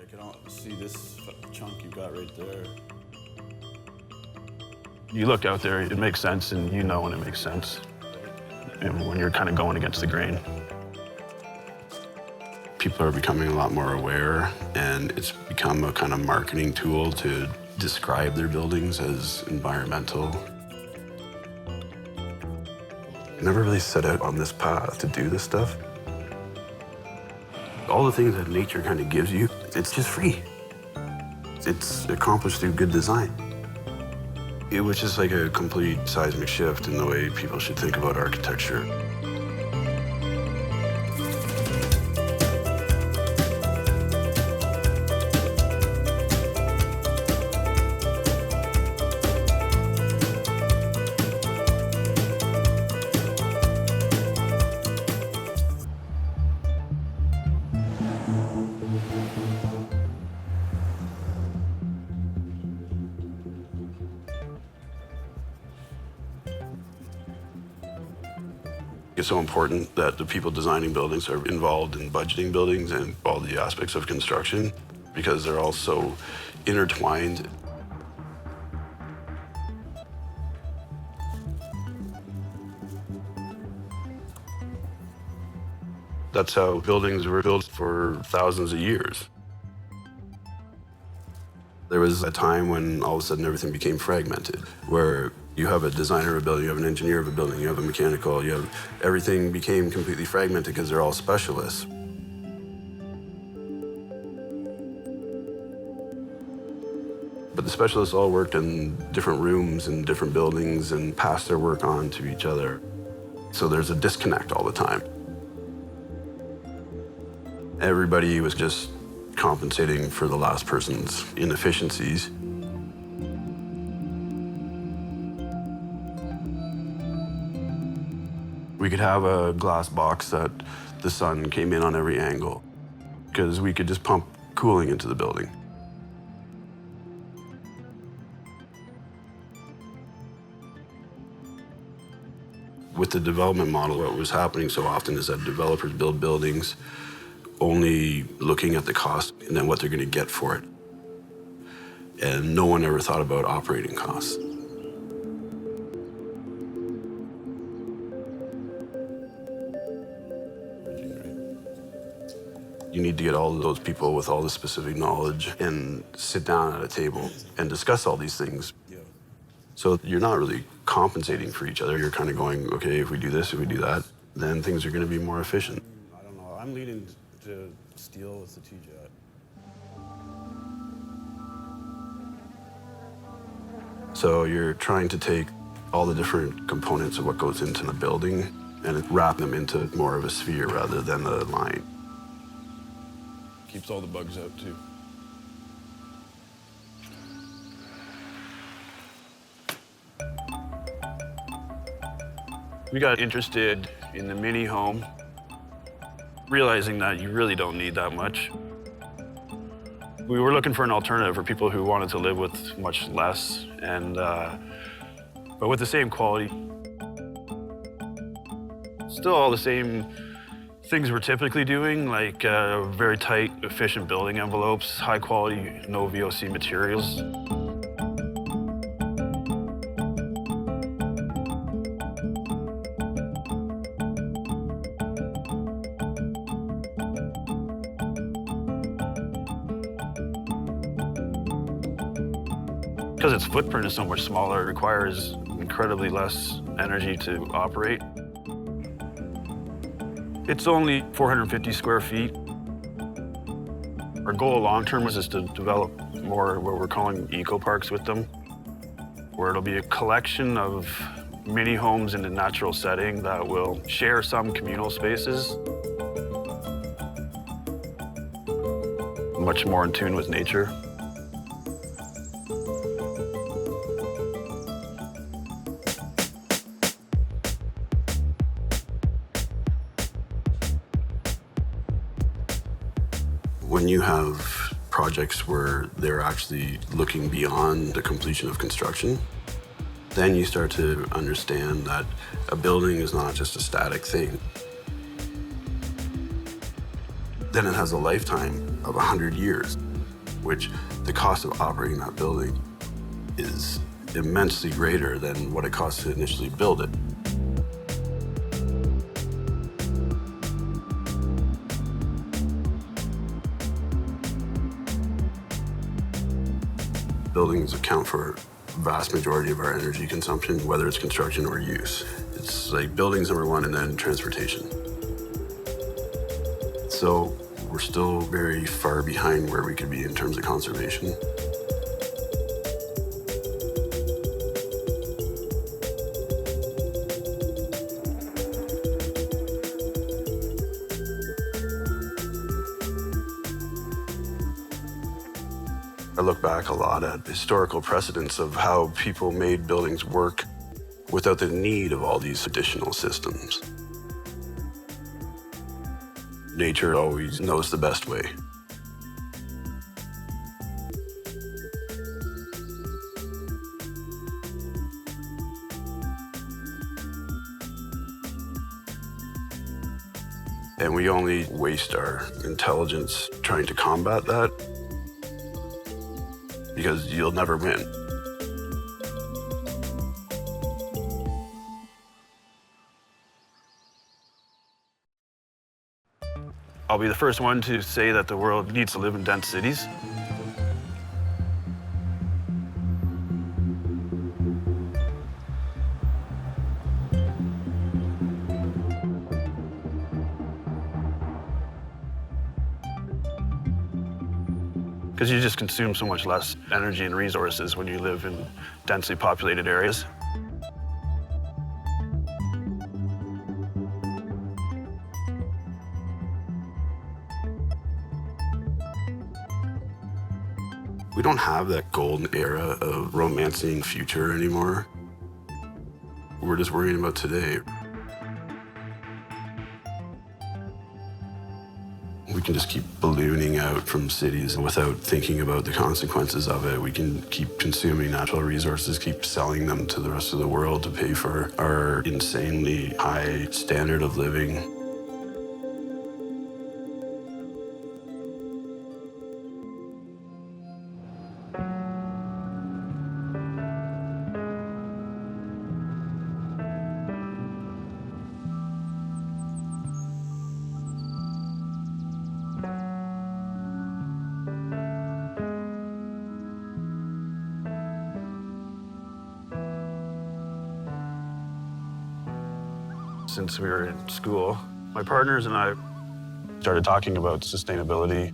I can see this chunk you got right there. You look out there, it makes sense, and you know when it makes sense. And when you're kind of going against the grain. People are becoming a lot more aware, and it's become a kind of marketing tool to describe their buildings as environmental. I never really set out on this path to do this stuff. All the things that nature kind of gives you, it's just free. It's accomplished through good design. It was just like a complete seismic shift in the way people should think about architecture. It's so important that the people designing buildings are involved in budgeting buildings and all the aspects of construction because they're all so intertwined. That's how buildings were built for thousands of years. There was a time when all of a sudden everything became fragmented, where you have a designer of a building, you have an engineer of a building, you have a mechanical, everything became completely fragmented because they're all specialists. But the specialists all worked in different rooms and different buildings and passed their work on to each other. So there's a disconnect all the time. Everybody was just compensating for the last person's inefficiencies. We could have a glass box that the sun came in on every angle because we could just pump cooling into the building. With the development model, what was happening so often is that developers build buildings only looking at the cost and then what they're going to get for it. And no one ever thought about operating costs. You need to get all of those people with all the specific knowledge and sit down at a table and discuss all these things. So you're not really compensating for each other. You're kind of going, okay, if we do this, if we do that, then things are going to be more efficient. I don't know. I'm leaning to steel with the T-Jet. So you're trying to take all the different components of what goes into the building and wrap them into more of a sphere rather than a line. Keeps all the bugs out, too. We got interested in the mini home, realizing that you really don't need that much. We were looking for an alternative for people who wanted to live with much less, and but with the same quality. Still all the same things we're typically doing, like very tight, efficient building envelopes, high quality, no VOC materials. Because its footprint is so much smaller, it requires incredibly less energy to operate. It's only 450 square feet. Our goal long-term is just to develop more what we're calling eco-parks with them, where it'll be a collection of mini homes in a natural setting that will share some communal spaces, much more in tune with nature. When you have projects where they're actually looking beyond the completion of construction, then you start to understand that a building is not just a static thing. Then it has a lifetime of 100 years. which the cost of operating that building is immensely greater than what it costs to initially build it. Buildings account for the vast majority of our energy consumption, whether it's construction or use. It's like buildings, number one, and then transportation. So we're still very far behind where we could be in terms of conservation. I look back a lot at historical precedents of how people made buildings work without the need of all these additional systems. Nature always knows the best way. And we only waste our intelligence trying to combat that, because you'll never win. I'll be the first one to say that the world needs to live in dense cities. Because you just consume so much less energy and resources when you live in densely populated areas. We don't have that golden era of romancing future anymore. We're just worrying about today. We can just keep ballooning out from cities without thinking about the consequences of it. We can keep consuming natural resources, keep selling them to the rest of the world to pay for our insanely high standard of living. Since we were in school, my partners and I started talking about sustainability.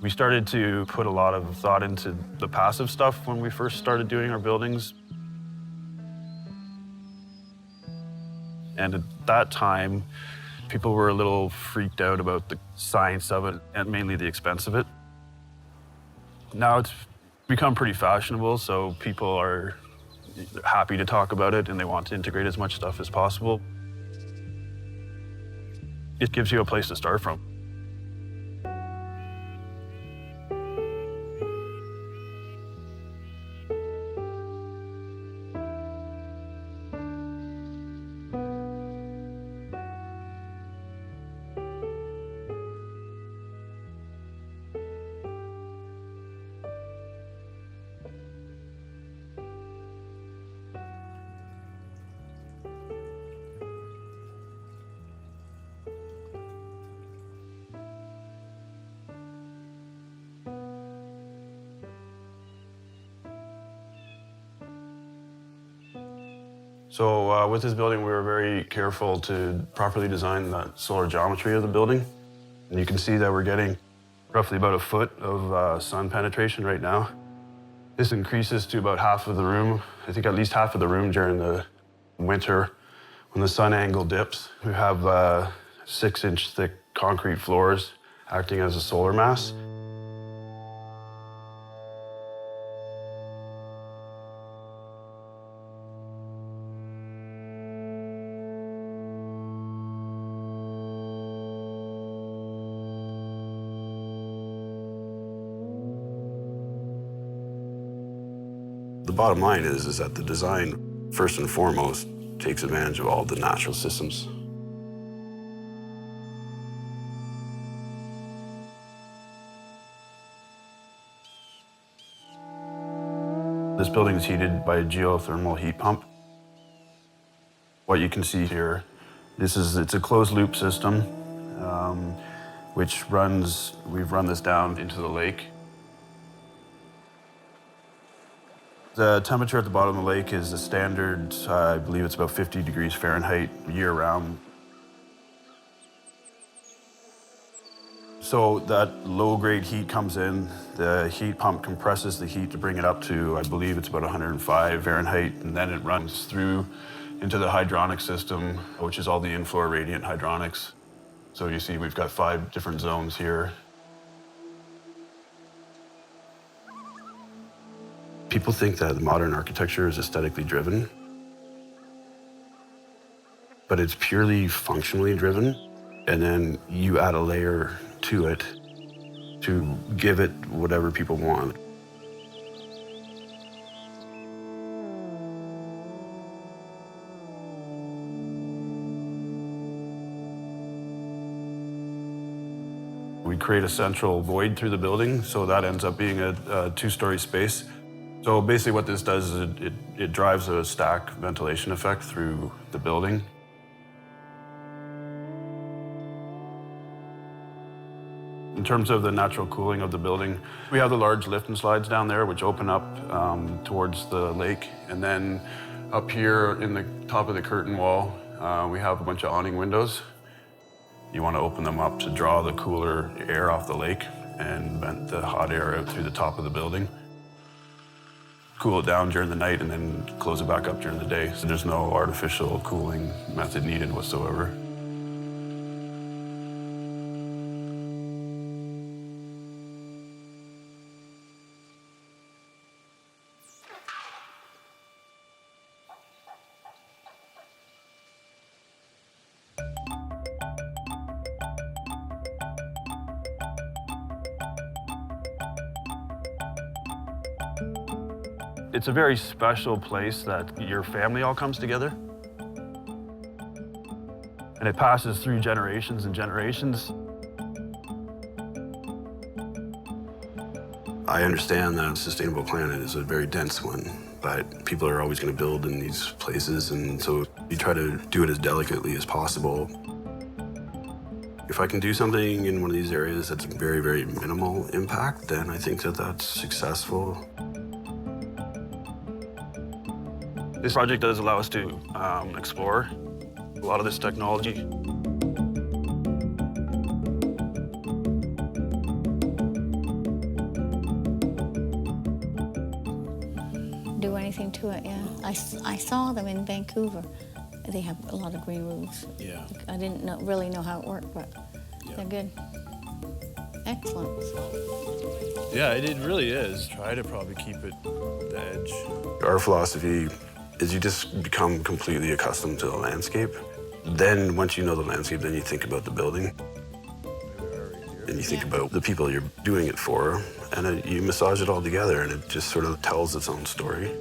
We started to put a lot of thought into the passive stuff when we first started doing our buildings. And at that time, people were a little freaked out about the science of it and mainly the expense of it. Now it's become pretty fashionable, so people are happy to talk about it and they want to integrate as much stuff as possible. It gives you a place to start from. So with this building, we were very careful to properly design the solar geometry of the building. And you can see that we're getting roughly about a foot of sun penetration right now. This increases to about half of the room, I think at least half of the room during the winter when the sun angle dips. We have 6-inch thick concrete floors acting as a solar mass. The bottom line is that the design, first and foremost, takes advantage of all the natural systems. This building is heated by a geothermal heat pump. What you can see here, it's a closed loop system, we've run this down into the lake. The temperature at the bottom of the lake is a standard, I believe it's about 50 degrees Fahrenheit year-round. So that low-grade heat comes in, the heat pump compresses the heat to bring it up to, I believe it's about 105 Fahrenheit, and then it runs through into the hydronic system, which is all the in-floor radiant hydronics. So you see we've got 5 different zones here. People think that modern architecture is aesthetically driven, but it's purely functionally driven, and then you add a layer to it to give it whatever people want. We create a central void through the building, so that ends up being a 2-story space. So basically what this does is it drives a stack ventilation effect through the building. In terms of the natural cooling of the building, we have the large lift and slides down there, which open up towards the lake. And then up here in the top of the curtain wall, we have a bunch of awning windows. You want to open them up to draw the cooler air off the lake and vent the hot air out through the top of the building. Cool it down during the night and then close it back up during the day. So there's no artificial cooling method needed whatsoever. It's a very special place that your family all comes together. And it passes through generations and generations. I understand that a sustainable planet is a very dense one, but people are always going to build in these places, and so you try to do it as delicately as possible. If I can do something in one of these areas that's very, very minimal impact, then I think that that's successful. This project does allow us to explore a lot of this technology. Do anything to it, yeah. I saw them in Vancouver. They have a lot of green roofs. Yeah. I didn't really know how it worked, but they're good. Excellent. Yeah, it really is. Try to probably keep it the edge. Our philosophy is you just become completely accustomed to the landscape. Then once you know the landscape, then you think about the building. And you think about the people you're doing it for, and you massage it all together, and it just sort of tells its own story.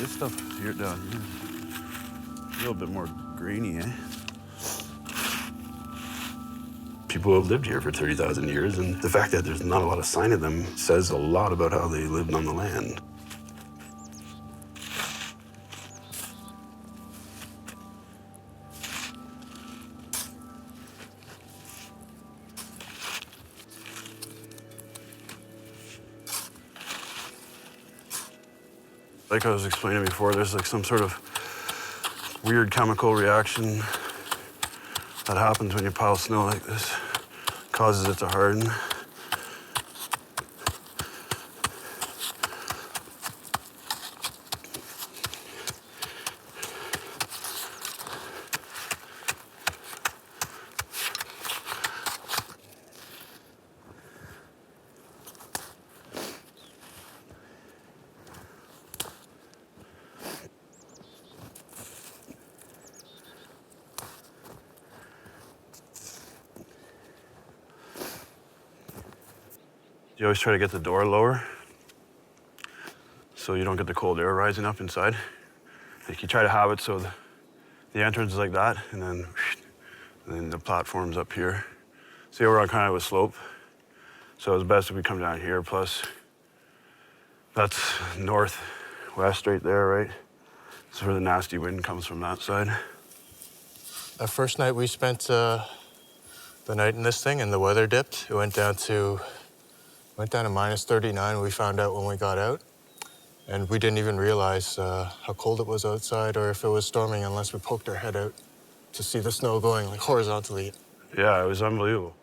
This stuff here down here, a little bit more grainy, eh? People have lived here for 30,000 years, and the fact that there's not a lot of sign of them says a lot about how they lived on the land. Like I was explaining before, there's like some sort of weird chemical reaction that happens when you pile snow like this. Causes it to harden. You always try to get the door lower so you don't get the cold air rising up inside. Like you try to have it so the entrance is like that, and then the platform's up here. See, we're on kind of a slope, so it's best if we come down here. Plus, that's northwest right there, right? So where the nasty wind comes from that side. The first night we spent the night in this thing, and the weather dipped. It went down to minus 39. We found out when we got out, and we didn't even realize how cold it was outside or if it was storming unless we poked our head out to see the snow going like horizontally. Yeah, it was unbelievable.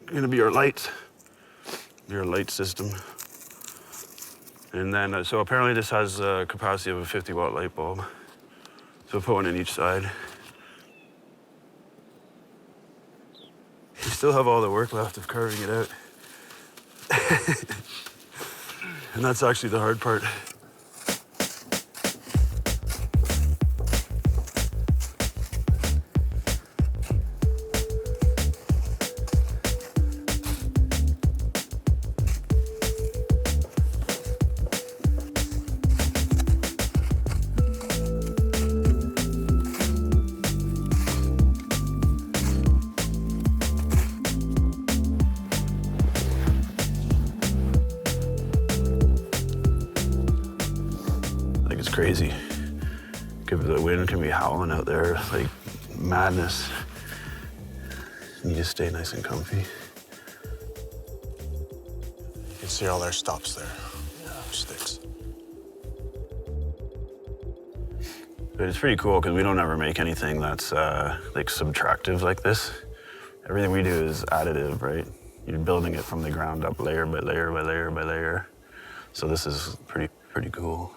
Gonna be our lights, your light system. And then, so apparently this has a capacity of a 50-watt light bulb. So we'll put one in each side. You still have all the work left of carving it out. And that's actually the hard part. Crazy. The wind can be howling out there like madness. You just stay nice and comfy. You can see all their stops there. Yeah. Sticks. But it's pretty cool because we don't ever make anything that's like subtractive like this. Everything we do is additive, right? You're building it from the ground up, layer by layer by layer by layer. So this is pretty cool.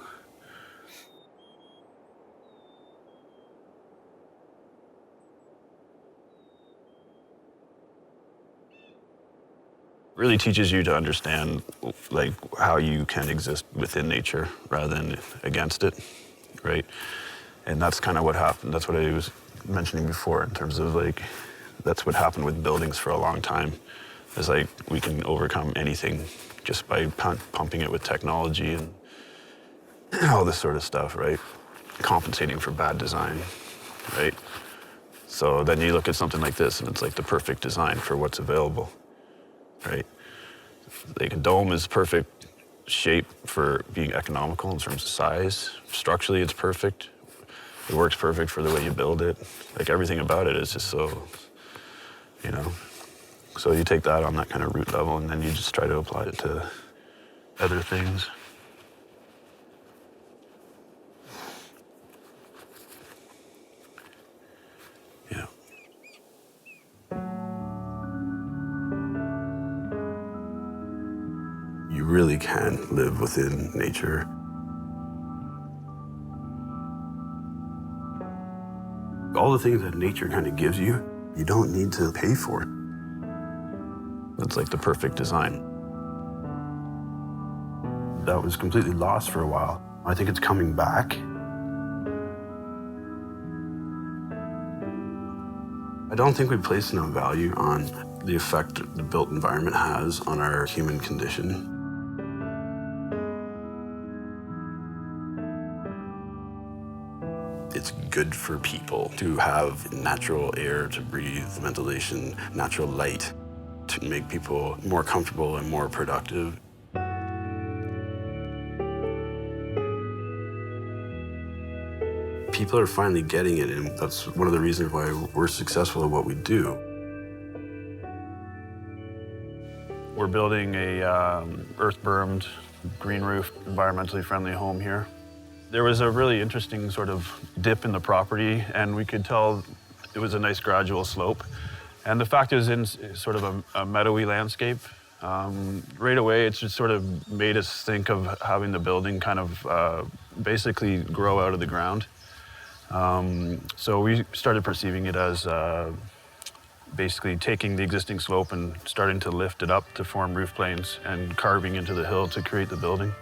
Really teaches you to understand like how you can exist within nature rather than against it, right? And that's kind of what happened. That's what I was mentioning before in terms of like, that's what happened with buildings for a long time. Is like we can overcome anything just by pumping it with technology and all this sort of stuff, right? Compensating for bad design, right? So then you look at something like this and it's like the perfect design for what's available. Right? Like a dome is perfect shape for being economical in terms of size. Structurally, it's perfect. It works perfect for the way you build it. Like everything about it is just so, you know. So you take that on that kind of root level and then you just try to apply it to other things. Yeah. You really can live within nature. All the things that nature kind of gives you, you don't need to pay for it. It's like the perfect design. That was completely lost for a while. I think it's coming back. I don't think we place enough value on the effect the built environment has on our human condition. It's good for people to have natural air to breathe, ventilation, natural light to make people more comfortable and more productive. People are finally getting it, and that's one of the reasons why we're successful at what we do. We're building a earth-bermed, green-roofed, environmentally friendly home here. There was a really interesting sort of dip in the property, and we could tell it was a nice gradual slope. And the fact is, in sort of a meadowy landscape, right away, it's just sort of made us think of having the building kind of basically grow out of the ground. So we started perceiving it as basically taking the existing slope and starting to lift it up to form roof planes and carving into the hill to create the building.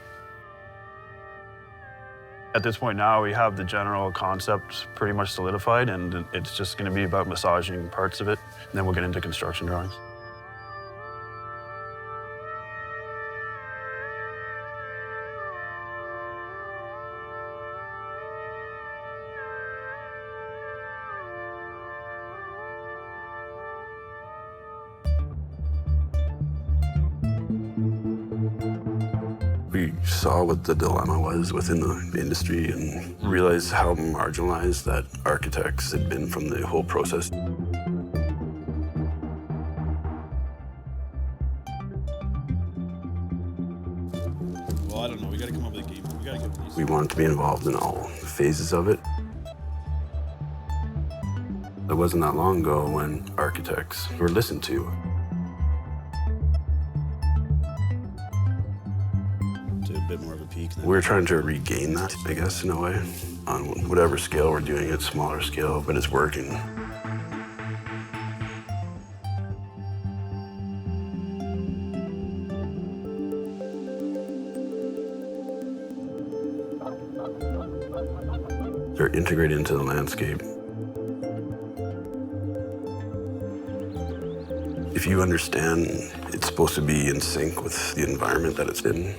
At this point now, we have the general concept pretty much solidified, and it's just going to be about massaging parts of it, and then we'll get into construction drawings. we saw what the dilemma was within the industry and realized how marginalized that architects had been from the whole process. Well, I don't know. We got to come up with a game. We got to get these. We wanted to be involved in all phases of it. It wasn't that long ago when architects were listened to. To a bit more of a peak. We're trying to regain that, I guess, in a way, on whatever scale we're doing it, smaller scale, but it's working. They're integrated into the landscape. If you understand it's supposed to be in sync with the environment that it's in,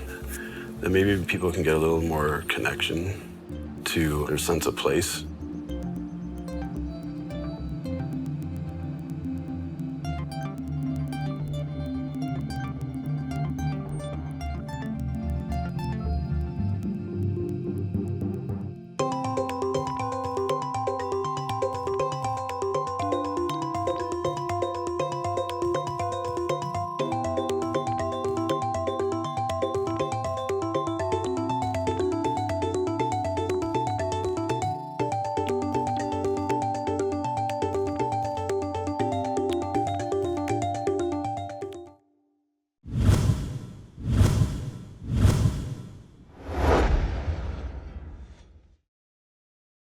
then maybe people can get a little more connection to their sense of place.